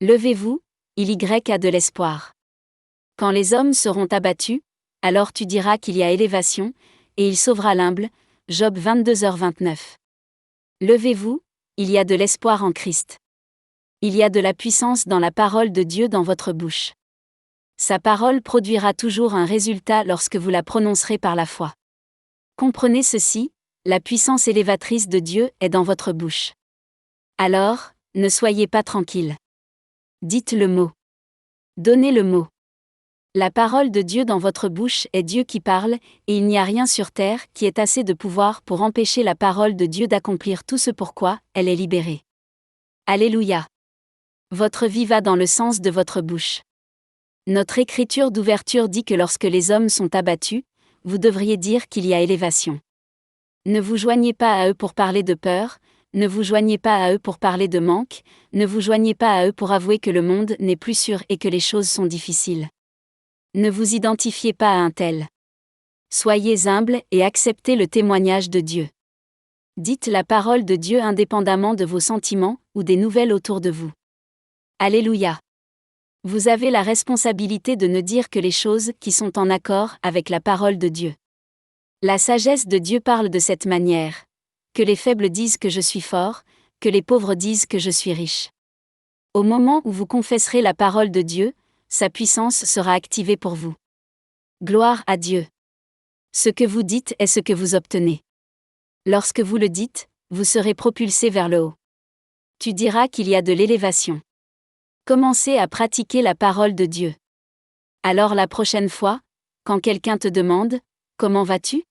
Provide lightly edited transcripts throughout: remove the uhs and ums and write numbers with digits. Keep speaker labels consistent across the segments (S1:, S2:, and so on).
S1: Levez-vous, il y a de l'espoir. Quand les hommes seront abattus, alors tu diras qu'il y a élévation, et il sauvera l'humble. Job 22h29. Levez-vous, il y a de l'espoir en Christ. Il y a de la puissance dans la parole de Dieu dans votre bouche. Sa parole produira toujours un résultat lorsque vous la prononcerez par la foi. Comprenez ceci, la puissance élévatrice de Dieu est dans votre bouche. Alors, ne soyez pas tranquille. Dites le mot. Donnez le mot. La parole de Dieu dans votre bouche est Dieu qui parle, et il n'y a rien sur terre qui ait assez de pouvoir pour empêcher la parole de Dieu d'accomplir tout ce pourquoi elle est libérée. Alléluia. Votre vie va dans le sens de votre bouche. Notre écriture d'ouverture dit que lorsque les hommes sont abattus, vous devriez dire qu'il y a élévation. Ne vous joignez pas à eux pour parler de peur, ne vous joignez pas à eux pour parler de manque, ne vous joignez pas à eux pour avouer que le monde n'est plus sûr et que les choses sont difficiles. Ne vous identifiez pas à un tel. Soyez humble et acceptez le témoignage de Dieu. Dites la parole de Dieu indépendamment de vos sentiments ou des nouvelles autour de vous. Alléluia. Vous avez la responsabilité de ne dire que les choses qui sont en accord avec la parole de Dieu. La sagesse de Dieu parle de cette manière. Que les faibles disent que je suis fort, que les pauvres disent que je suis riche. Au moment où vous confesserez la parole de Dieu, sa puissance sera activée pour vous. Gloire à Dieu. Ce que vous dites est ce que vous obtenez. Lorsque vous le dites, vous serez propulsé vers le haut. Tu diras qu'il y a de l'élévation. Commencez à pratiquer la parole de Dieu. Alors la prochaine fois, quand quelqu'un te demande « Comment vas-tu ?»,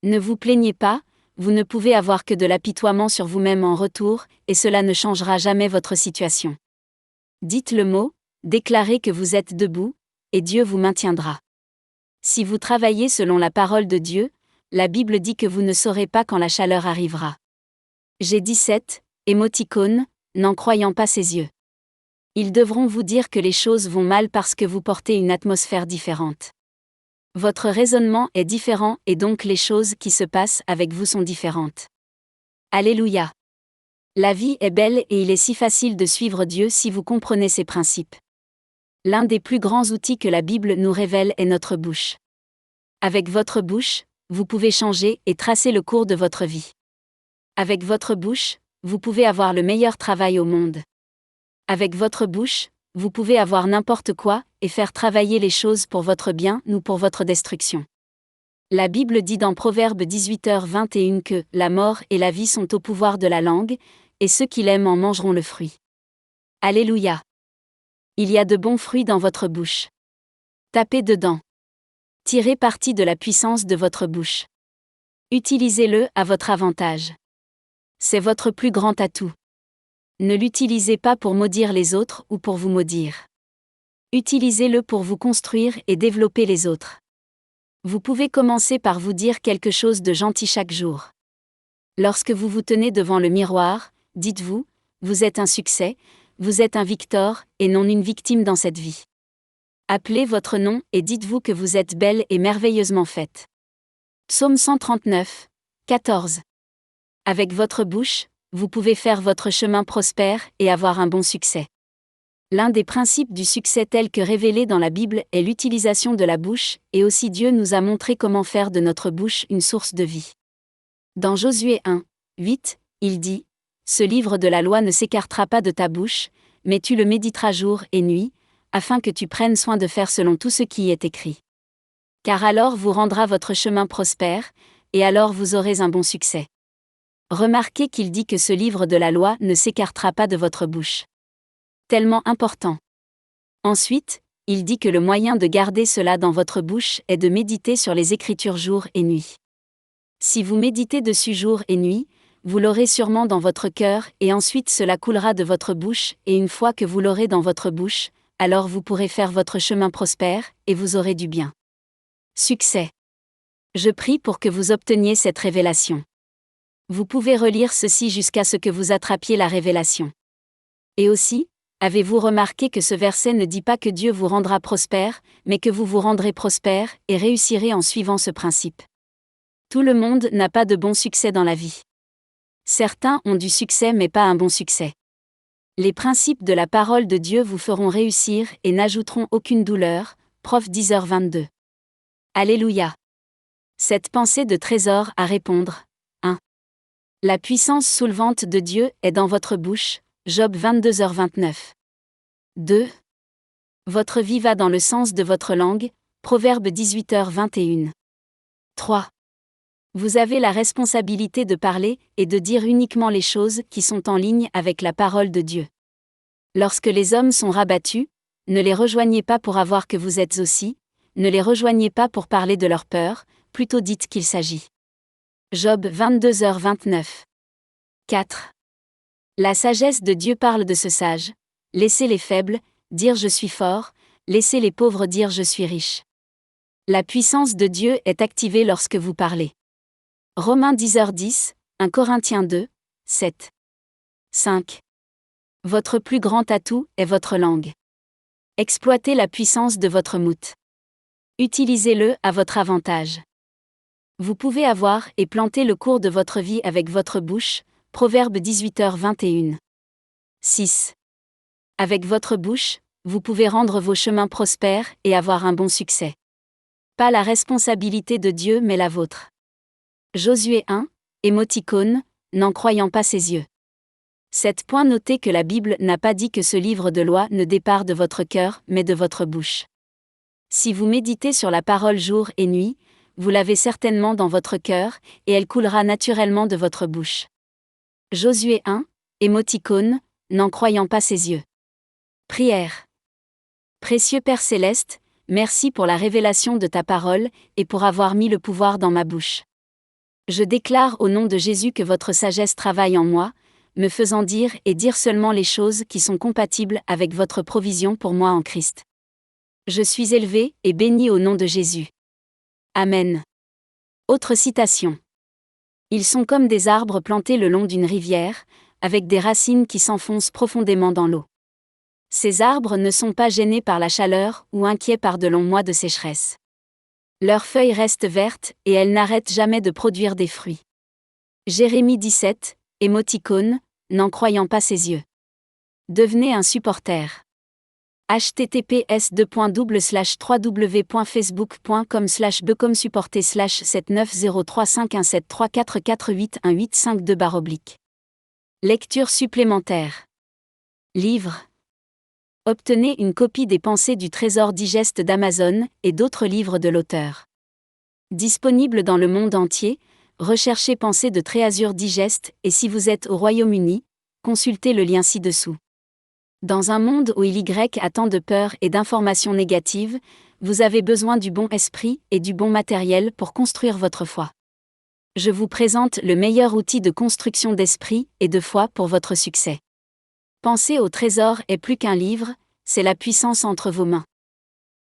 S1: ne vous plaignez pas, vous ne pouvez avoir que de l'apitoiement sur vous-même en retour, et cela ne changera jamais votre situation. Dites le mot, déclarez que vous êtes debout, et Dieu vous maintiendra. Si vous travaillez selon la parole de Dieu, la Bible dit que vous ne saurez pas quand la chaleur arrivera. G17, émoticône, n'en croyant pas ses yeux. Ils devront vous dire que les choses vont mal parce que vous portez une atmosphère différente. Votre raisonnement est différent et donc les choses qui se passent avec vous sont différentes. Alléluia. La vie est belle et il est si facile de suivre Dieu si vous comprenez ses principes. L'un des plus grands outils que la Bible nous révèle est notre bouche. Avec votre bouche, vous pouvez changer et tracer le cours de votre vie. Avec votre bouche, vous pouvez avoir le meilleur travail au monde. Avec votre bouche, vous pouvez avoir n'importe quoi et faire travailler les choses pour votre bien ou pour votre destruction. La Bible dit dans Proverbe 18h21 que « La mort et la vie sont au pouvoir de la langue, et ceux qui l'aiment en mangeront le fruit. » Alléluia. Il y a de bons fruits dans votre bouche. Tapez dedans. Tirez parti de la puissance de votre bouche. Utilisez-le à votre avantage. C'est votre plus grand atout. Ne l'utilisez pas pour maudire les autres ou pour vous maudire. Utilisez-le pour vous construire et développer les autres. Vous pouvez commencer par vous dire quelque chose de gentil chaque jour. Lorsque vous vous tenez devant le miroir, dites-vous, vous êtes un succès, vous êtes un victor et non une victime dans cette vie. Appelez votre nom et dites-vous que vous êtes belle et merveilleusement faite. Psaume 139, 14. Avec votre bouche, vous pouvez faire votre chemin prospère et avoir un bon succès. L'un des principes du succès tel que révélé dans la Bible est l'utilisation de la bouche, et aussi Dieu nous a montré comment faire de notre bouche une source de vie. Dans Josué 1, 8, il dit « Ce livre de la loi ne s'écartera pas de ta bouche, mais tu le méditeras jour et nuit, afin que tu prennes soin de faire selon tout ce qui y est écrit. Car alors vous rendra votre chemin prospère, et alors vous aurez un bon succès. » Remarquez qu'il dit que ce livre de la loi ne s'écartera pas de votre bouche. Tellement important. Ensuite, il dit que le moyen de garder cela dans votre bouche est de méditer sur les Écritures jour et nuit. Si vous méditez dessus jour et nuit, vous l'aurez sûrement dans votre cœur et ensuite cela coulera de votre bouche et une fois que vous l'aurez dans votre bouche, alors vous pourrez faire votre chemin prospère et vous aurez du bien. Succès. Je prie pour que vous obteniez cette révélation. Vous pouvez relire ceci jusqu'à ce que vous attrapiez la révélation. Et aussi, avez-vous remarqué que ce verset ne dit pas que Dieu vous rendra prospère, mais que vous vous rendrez prospère et réussirez en suivant ce principe. Tout le monde n'a pas de bon succès dans la vie. Certains ont du succès mais pas un bon succès. Les principes de la parole de Dieu vous feront réussir et n'ajouteront aucune douleur. Prof 10h22. Alléluia. Cette pensée de trésor à répondre. 1. La puissance soulevante de Dieu est dans votre bouche. Job 22h29. 2. Votre vie va dans le sens de votre langue. Proverbe 18h21. 3. Vous avez la responsabilité de parler et de dire uniquement les choses qui sont en ligne avec la parole de Dieu. Lorsque les hommes sont rabattus, ne les rejoignez pas pour avoir que vous êtes aussi, ne les rejoignez pas pour parler de leur peur, plutôt dites qu'il s'agit. Job 22h29. 4. La sagesse de Dieu parle de ce sage. Laissez les faibles dire je suis fort, laissez les pauvres dire je suis riche. La puissance de Dieu est activée lorsque vous parlez. Romains 10h10, 1 Corinthiens 2, 7. 5. Votre plus grand atout est votre langue. Exploitez la puissance de votre mout. Utilisez-le à votre avantage. Vous pouvez avoir et planter le cours de votre vie avec votre bouche. Proverbe 18h21. 6. Avec votre bouche, vous pouvez rendre vos chemins prospères et avoir un bon succès. Pas la responsabilité de Dieu mais la vôtre. Josué 1, émoticône, n'en croyant pas ses yeux. 7. Notez que la Bible n'a pas dit que ce livre de loi ne départ de votre cœur mais de votre bouche. Si vous méditez sur la parole jour et nuit, vous l'avez certainement dans votre cœur, et elle coulera naturellement de votre bouche. Josué 1, émoticône, n'en croyant pas ses yeux. Prière. Précieux Père Céleste, merci pour la révélation de ta parole, et pour avoir mis le pouvoir dans ma bouche. Je déclare au nom de Jésus que votre sagesse travaille en moi, me faisant dire et dire seulement les choses qui sont compatibles avec votre provision pour moi en Christ. Je suis élevé et béni au nom de Jésus. Amen. Autre citation. Ils sont comme des arbres plantés le long d'une rivière, avec des racines qui s'enfoncent profondément dans l'eau. Ces arbres ne sont pas gênés par la chaleur ou inquiets par de longs mois de sécheresse. Leurs feuilles restent vertes et elles n'arrêtent jamais de produire des fruits. Jérémie 17, émoticône, n'en croyant pas ses yeux. Devenez un supporter. https://www.facebook.com/become-supporter/790351734481852/. Lecture supplémentaire. Livre. Obtenez une copie des Pensées du Trésor Digeste d'Amazon et d'autres livres de l'auteur. Disponible dans le monde entier, recherchez Pensées de Tréasure Digeste et si vous êtes au Royaume-Uni, consultez le lien ci-dessous. Dans un monde où il y a tant de peur et d'informations négatives, vous avez besoin du bon esprit et du bon matériel pour construire votre foi. Je vous présente le meilleur outil de construction d'esprit et de foi pour votre succès. Penser au trésor est plus qu'un livre, c'est la puissance entre vos mains.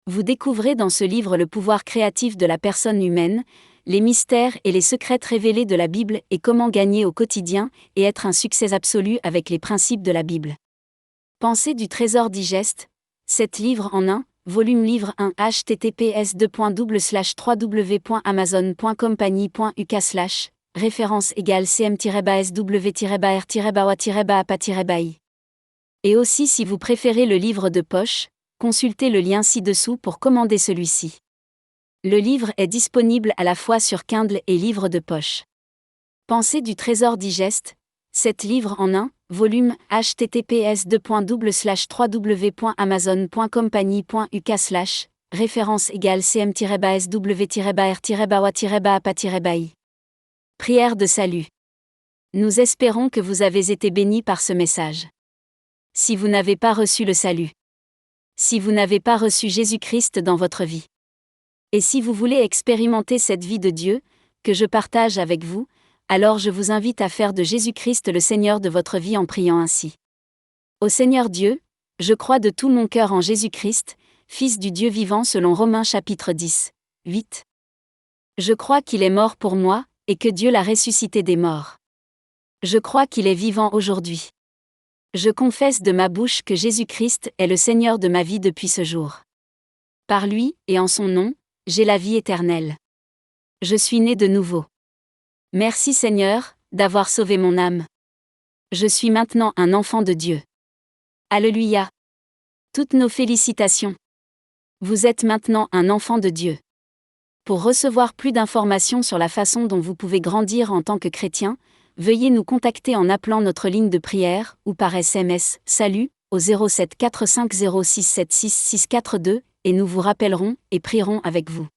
S1: Vous découvrez dans ce livre le pouvoir créatif de la personne humaine, les mystères et les secrets révélés de la Bible et comment gagner au quotidien et être un succès absolu avec les principes de la Bible. Pensée du Trésor Digeste, 7 livres en un, volume livre 1 https://www.amazon.compagnie.uk/ référence égale cm-sw-r-a-apa-i. Et aussi si vous préférez le livre de poche, consultez le lien ci-dessous pour commander celui-ci. Le livre est disponible à la fois sur Kindle et livre de poche. Pensée du Trésor Digeste, 7 livres en un, volume https://www.amazon.compagnie.uk/ référence égale cm-sw-r-a-apa-i. Prière de salut. Nous espérons que vous avez été bénis par ce message. Si vous n'avez pas reçu le salut, si vous n'avez pas reçu Jésus-Christ dans votre vie, et si vous voulez expérimenter cette vie de Dieu, que je partage avec vous, alors je vous invite à faire de Jésus-Christ le Seigneur de votre vie en priant ainsi. Ô Seigneur Dieu, je crois de tout mon cœur en Jésus-Christ, Fils du Dieu vivant selon Romains chapitre 10, 8. Je crois qu'il est mort pour moi, et que Dieu l'a ressuscité des morts. Je crois qu'il est vivant aujourd'hui. Je confesse de ma bouche que Jésus-Christ est le Seigneur de ma vie depuis ce jour. Par lui, et en son nom, j'ai la vie éternelle. Je suis né de nouveau. Merci Seigneur, d'avoir sauvé mon âme. Je suis maintenant un enfant de Dieu. Alléluia. Toutes nos félicitations. Vous êtes maintenant un enfant de Dieu. Pour recevoir plus d'informations sur la façon dont vous pouvez grandir en tant que chrétien, veuillez nous contacter en appelant notre ligne de prière ou par SMS Salut au 07 45 06 76 642 et nous vous rappellerons et prierons avec vous.